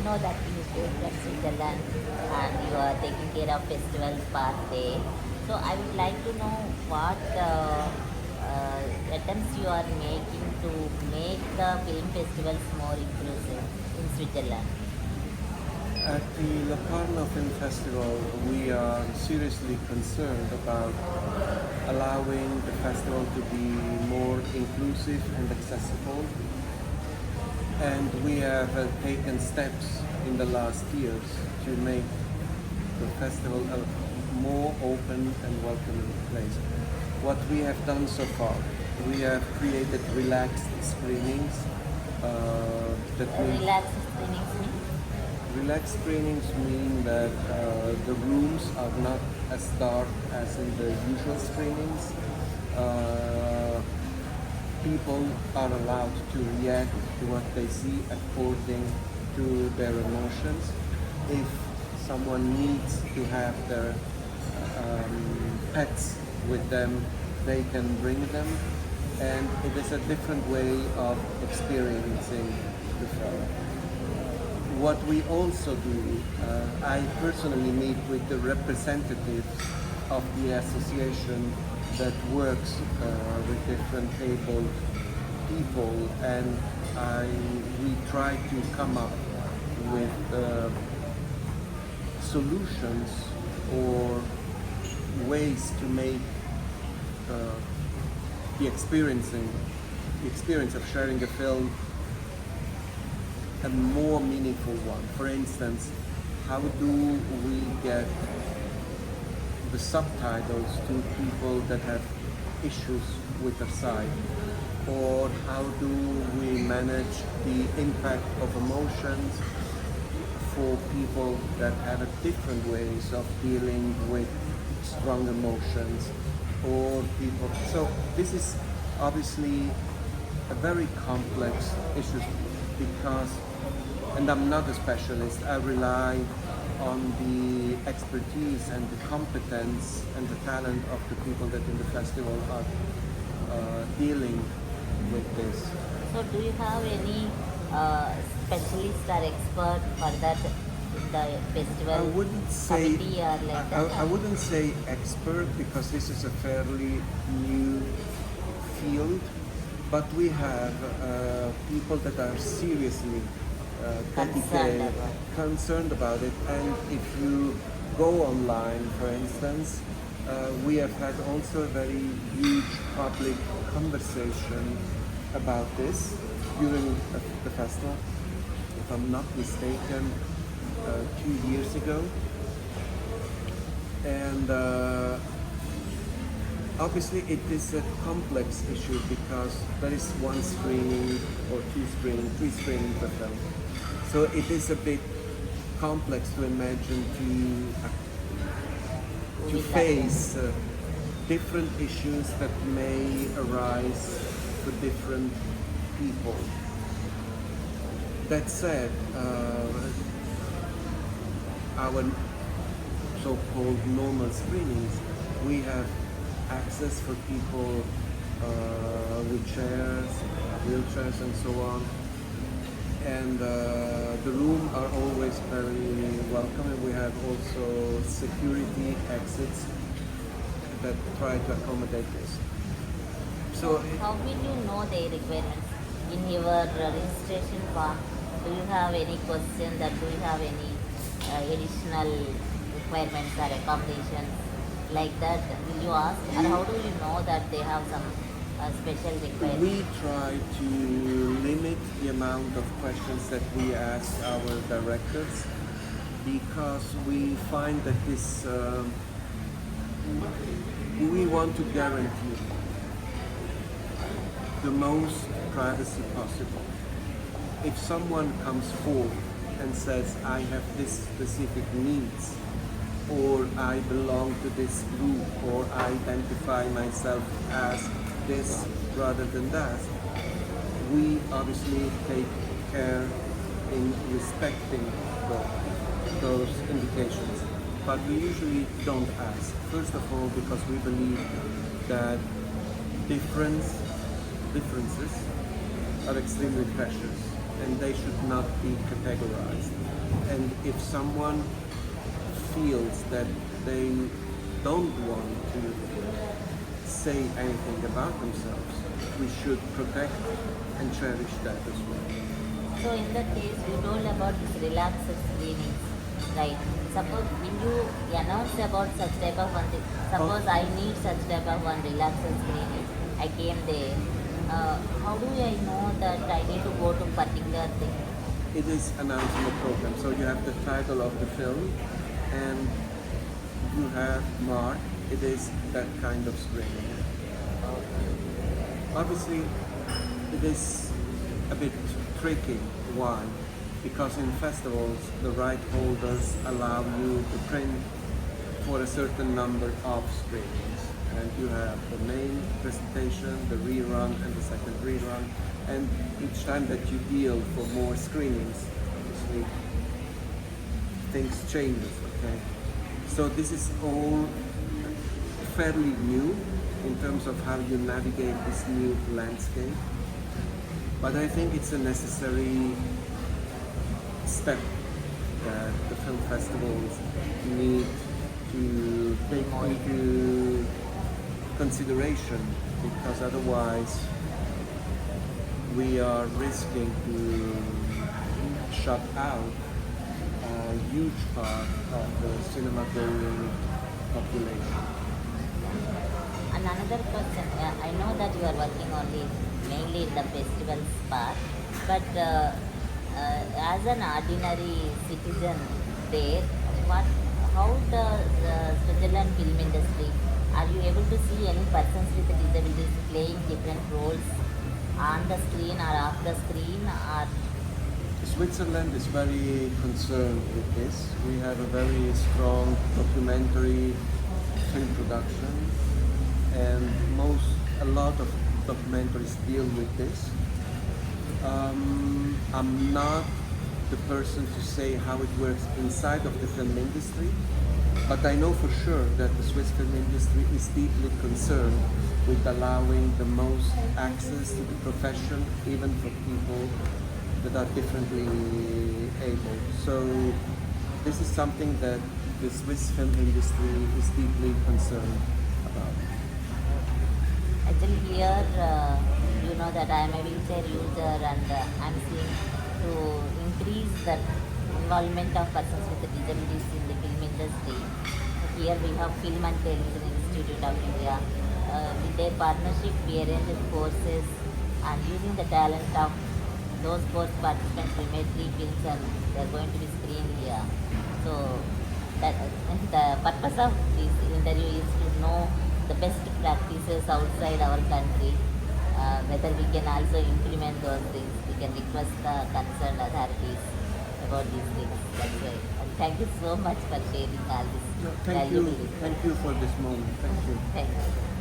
know that you came from Switzerland and you are taking care of festival part there. So I would like to know what attempts you are making to make the film festivals more inclusive in Switzerland. At the Locarno Film Festival, we are seriously concerned about allowing the festival to be more inclusive and accessible. And we have taken steps in the last years to make the festival a more open and welcoming place. What we have done so far, we have created relaxed screenings. That means Relaxed screenings mean? Relaxed screenings mean that the rooms are not as dark as in the usual screenings. People are allowed to react to what they see according to their emotions. If someone needs to have their pets with them, they can bring them, and it is a different way of experiencing the film. What we also do, I personally meet with the representatives of the association that works with different abled people, and we try to come up with solutions or ways to make the experience of sharing a film a more meaningful one. For instance, how do we get the subtitles to people that have issues with their sight? Or how do we manage the impact of emotions for people that have different ways of dealing with strong emotions, or people. So this is obviously a very complex issue because, and I'm not a specialist, I rely on the expertise and the competence and the talent of the people that in the festival are dealing with this. So do you have any specialist or expert for that in the festival I wouldn't say committee or like that? I wouldn't say expert because this is a fairly new field, but we have people that are seriously dedicated, concerned about it. And if you go online, for instance, we have had also a very huge public conversation about this during the festival. If I'm not mistaken, 2 years ago. And obviously it is a complex issue because there is one screening or two screening, three screenings per film. So it is a bit complex to imagine to face different issues that may arise for different people. That said, our so-called normal screenings, we have access for people with chairs, wheelchairs and so on. And the room are always very welcoming. We have also security exits that try to accommodate this. So how will you know their requirements? In your registration form, do you have any question that do you have any additional requirements or accommodations like that? Will you ask, or how do you know that they have some special requirements? We try to limit the amount of questions that we ask our directors because we find that this we want to guarantee the most privacy possible. If someone comes forward and says, I have this specific needs, or I belong to this group, or I identify myself as this rather than that, we obviously take care in respecting those indications. But we usually don't ask. First of all, because we believe that differences are extremely precious. and they should not be categorized. And if someone feels that they don't want to say anything about themselves, we should protect and cherish that as well. So in that case, you told about this relaxed screenings, right? Suppose when you announce about such type of one thing, suppose I need such type of one relaxed screening, I came there. How do I know that I need to go to particular thing? It is announced in the program, so you have the title of the film, and you have marked it is that kind of screening. Obviously, it is a bit tricky. Why? Because in festivals, the right holders allow you to print for a certain number of screenings. And you have the main presentation, the rerun, and the second rerun. And each time that you deal for more screenings, obviously, things change, okay? So this is all fairly new in terms of how you navigate this new landscape. But I think it's a necessary step that the film festivals need to take into consideration, because otherwise we are risking to shut out a huge part of the cinema-going population. And another question, I know that you are working only mainly in the festivals part, but as an ordinary citizen there, how the Switzerland film industry, are you able to see any persons with disabilities playing different roles on the screen or off the screen, or Switzerland is very concerned with this. We have a very strong documentary film production, and a lot of documentaries deal with this. I'm not the person to say how it works inside of the film industry, but I know for sure that the Swiss film industry is deeply concerned with allowing the most access to the profession, even for people that are differently able. So this is something that the Swiss film industry is deeply concerned about. actually here you know that I am a wheelchair user, and I'm seeing to increase the involvement of persons with disabilities in the film industry. Here we have Film and Television Institute of India. With their partnership, we arranged courses, and using the talent of those course participants, we made 3 films and they are going to be screened here. So that the purpose of this interview is to know the best practices outside our country, whether we can also implement those things. We can request the concerned authorities about these things. That's why. And thank you so much for sharing all this No, thank you. valuable. Thank you for this moment. Thank you. Thank you.